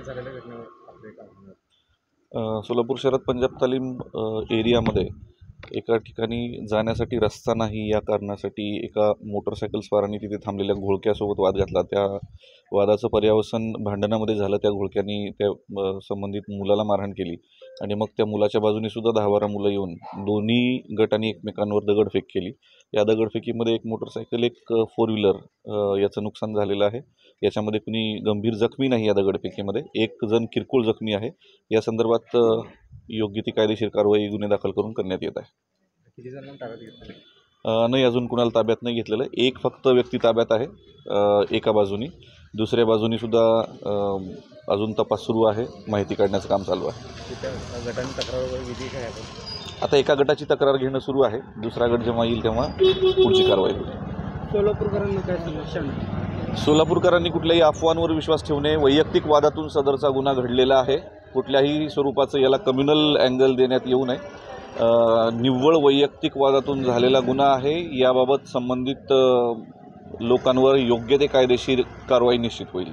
झालेल्या घटनेवर आपले काय म्हणणं आहे? सोलापूर शहरात पंजाब तालीम एरियामध्ये एका ठिकाणी जाण्यासाठी रस्ता नाही या कारणासाठी एका मोटरसायकल स्वारांनी तिथे थांबलेल्या घोळक्यासोबत वाद घातला. त्या वादाचं पर्यावसन भांडणामध्ये झालं. त्या घोळक्यांनी त्या संबंधित मुलाला मारहाण केली आणि मग त्या मुलाच्या बाजूने सुद्धा 10-12 मुलं येऊन दोन्ही गटांनी एकमेकांवर दगडफेक केली. या दगडफेकीमध्ये एक मोटरसायकल, एक 4 व्हीलर याचं नुकसान झालेलं आहे. याच्यामध्ये कुणी गंभीर जखमी नाही. या दगडफेकीमध्ये एक जण किरकोळ जखमी आहे. या संदर्भात योग्य ती कायदेशीर कारवाई गुन्हे दाखल करून करण्यात येत आहे. किती जणांना ताब्यात घेतलं? नाही, अजून कुणाला ताब्यात नाही घेतलेलं. एक फक्त व्यक्ती ताब्यात आहे एका बाजूनी. दुसऱ्या बाजूनी सुद्धा अजून तपास सुरू आहे. माहिती काढण्याचं काम चालू आहे. त्या गटांनी तक्रार वगैरे दिली काय आपण? आता एका गटाची तक्रार घेणं सुरू आहे. दुसरा गट जेव्हा येईल तेव्हा पुढची कारवाई होईल. सोलापूरकरांना काय समस्या नाही? सोलापूरकरांनी कुठल्याही अफवांवर विश्वास ठेवणे. वैयक्तिक वादातून सदरचा गुन्हा घडलेला आहे. कुठल्याही स्वरूपाचं याला कम्युनल अँगल देण्यात येऊ नये. निव्वळ वैयक्तिक वादातून झालेला गुन्हा आहे. याबाबत संबंधित लोकांवर योग्य ते कायदेशीर कारवाई निश्चित होईल.